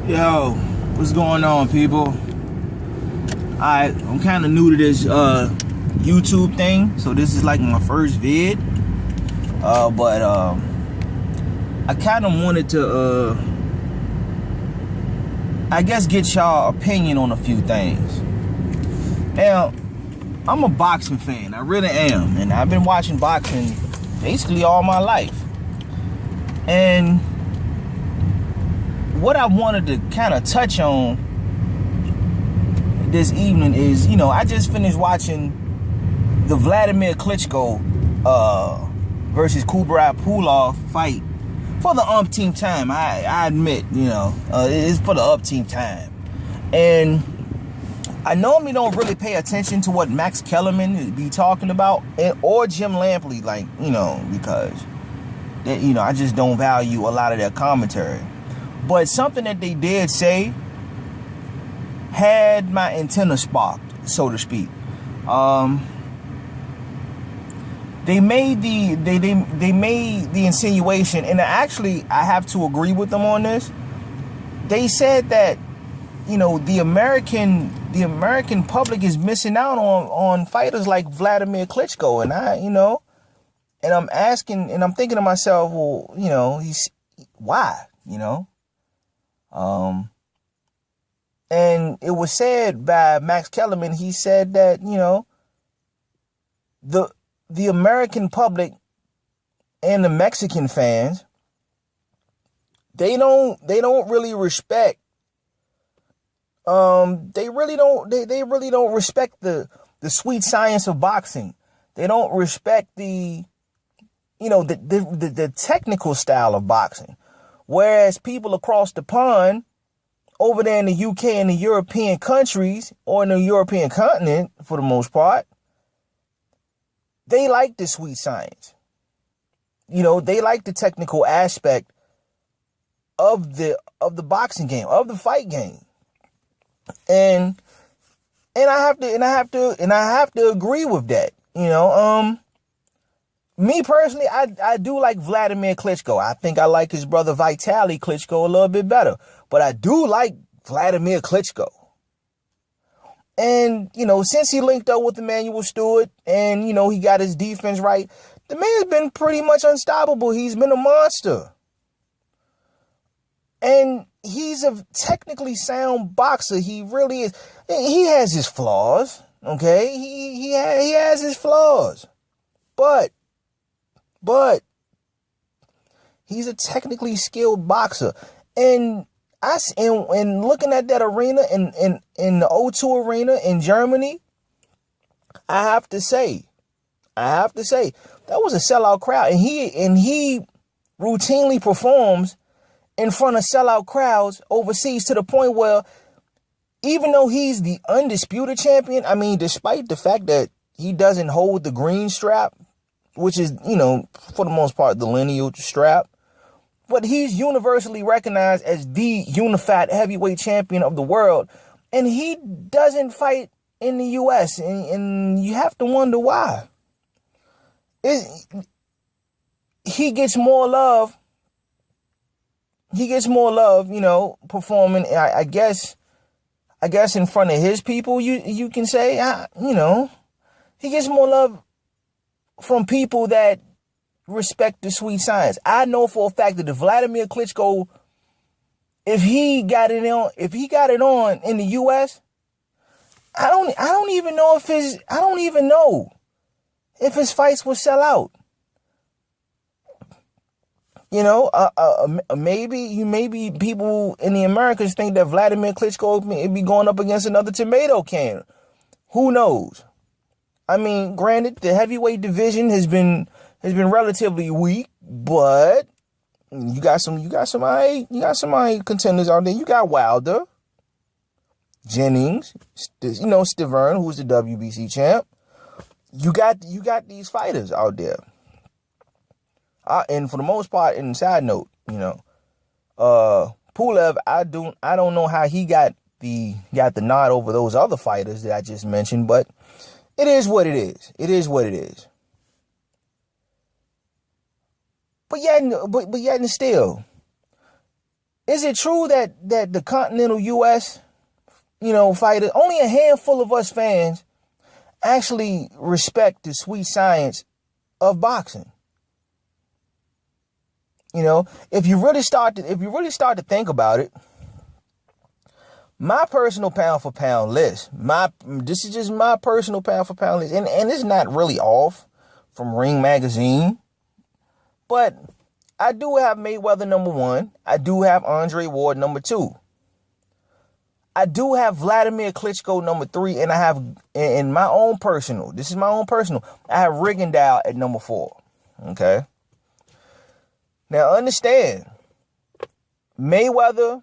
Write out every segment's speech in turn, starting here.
Yo, what's going on, people? I'm kind of new to this YouTube thing, so this is like my first vid. But I kind of wanted to, I guess, get y'all opinion on a few things. Now, I'm a boxing fan. I really am, and I've been watching boxing basically all my life. And what I wanted to kind of touch on this evening is, I just finished watching the Vladimir Klitschko versus Kubrat Pulev fight for the umpteenth time. I admit, it's for the umpteenth time. And I normally don't really pay attention to what Max Kellerman be talking about, or Jim Lampley, because I just don't value a lot of their commentary. But something that they did say had my antenna sparked, so to speak. They made the insinuation, and actually I have to agree with them on this. They said that the American public is missing out on fighters like Vladimir Klitschko, and and I'm asking, and I'm thinking to myself, well, why, and it was said by Max Kellerman. He said that, the American public and the Mexican fans, they don't really respect, they really don't respect the sweet science of boxing. They don't respect the technical style of boxing. Whereas people across the pond, over there in the UK and the European countries, or in the European continent for the most part, they like the sweet science. They like the technical aspect of the boxing game, of the fight game. And I have to agree with that. Me personally, I do like Vladimir Klitschko. I think I like his brother Vitaly Klitschko a little bit better. But I do like Vladimir Klitschko. And, since he linked up with Emanuel Steward and, he got his defense right, the man's been pretty much unstoppable. He's been a monster. And he's a technically sound boxer. He really is. He has his flaws, okay? He has his flaws. But he's a technically skilled boxer. And looking at that arena in the O2 Arena in Germany, I have to say that was a sellout crowd. And he routinely performs in front of sellout crowds overseas, to the point where, even though he's the undisputed champion, I mean, despite the fact that he doesn't hold the green strap, which is, for the most part, the lineal strap, but he's universally recognized as the unified heavyweight champion of the world. And he doesn't fight in the U.S. And you have to wonder why. He gets more love. Performing, I guess in front of his people, you can say, he gets more love from people that respect the sweet science. I know for a fact that the Vladimir Klitschko, if he got it on in the US, I don't even know if his fights would sell out. Maybe people in the Americas think that Vladimir Klitschko may be going up against another tomato can. Who knows? I mean, granted, the heavyweight division has been relatively weak, but you got some contenders out there. You got Wilder, Jennings, Stiverne, who's the WBC champ. You got these fighters out there. And for the most part, and side note, Pulev, I don't know how he got the nod over those other fighters that I just mentioned, but it is what it is. It is what it is. But yet and still, Is it true that the continental U.S., fighter, only a handful of us fans actually respect the sweet science of boxing? If you really start to think about it, my personal pound for pound list, this is just my personal pound for pound list, and it's not really off from Ring Magazine, but I do have Mayweather number 1. I do have Andre Ward number 2. I do have Vladimir Klitschko number 3, and I have, in my own personal, I have Rigondeaux at number 4. Okay. Now understand, Mayweather,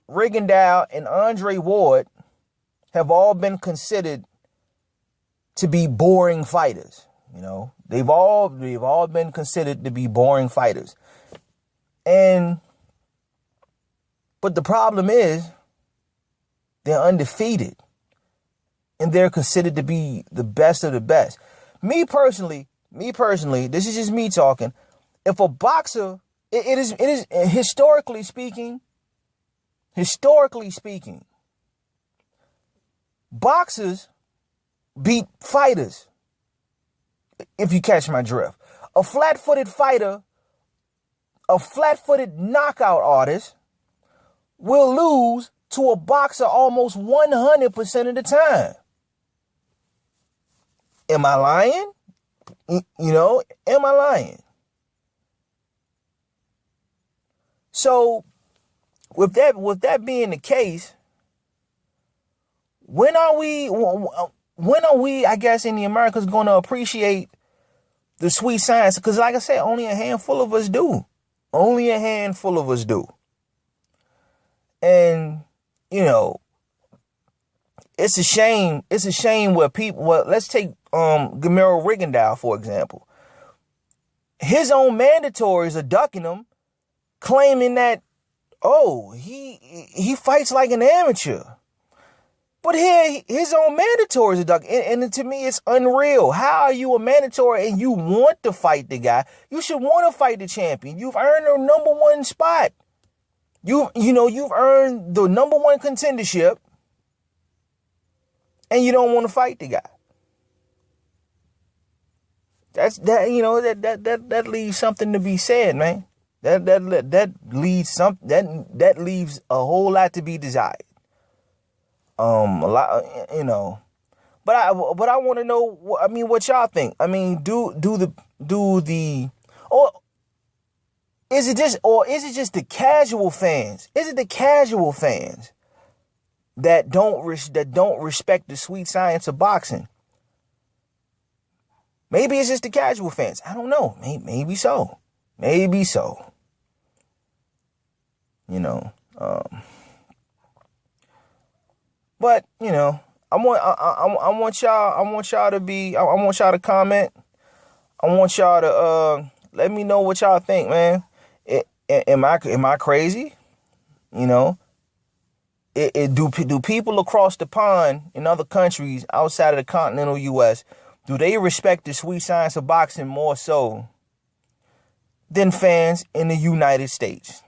Rigondeaux, and Andre Ward have all been considered to be boring fighters. They've all been considered to be boring fighters. But the problem is, they're undefeated, and they're considered to be the best of the best. Me personally, this is just me talking. If a boxer, it is historically speaking, boxers beat fighters, if you catch my drift. A flat-footed fighter, a flat-footed knockout artist will lose to a boxer almost 100% of the time. Am I lying? Am I lying? So, with that being the case, when are we, I guess, in the Americas going to appreciate the sweet science? Because like I said, only a handful of us do. Only a handful of us do. And, it's a shame. It's a shame where people, let's take Gamero Rigondeaux, for example. His own mandatories are ducking him, claiming that, he fights like an amateur. But here, his own mandatories are ducking. And to me, it's unreal. How are you a mandatory and you want to fight the guy? You should want to fight the champion. You've earned a number 1 spot. You've earned the number 1 contendership, and you don't want to fight the guy. That leaves something to be said, man. That leaves a whole lot to be desired. A lot, But I want to know. What y'all think? Is it just the casual fans? Is it the casual fans that don't respect the sweet science of boxing? Maybe it's just the casual fans. I don't know. Maybe so. Maybe so. But I want y'all to comment. I want y'all to let me know what y'all think, man. Am I crazy? Do people across the pond in other countries outside of the continental U.S., do they respect the sweet science of boxing more so than fans in the United States?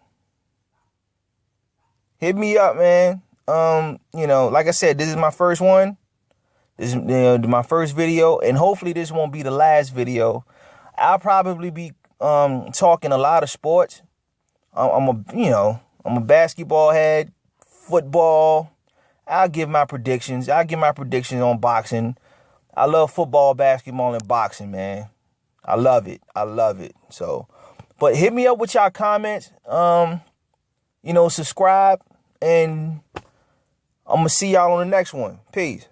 Hit me up, man. Like I said, this is my first one. This is my first video, and hopefully this won't be the last video. I'll probably be talking a lot of sports. I'm a basketball head, football. I'll give my predictions. On boxing. I love football, basketball, and boxing, man. I love it. So, but hit me up with y'all comments. Subscribe, and I'm gonna see y'all on the next one. Peace.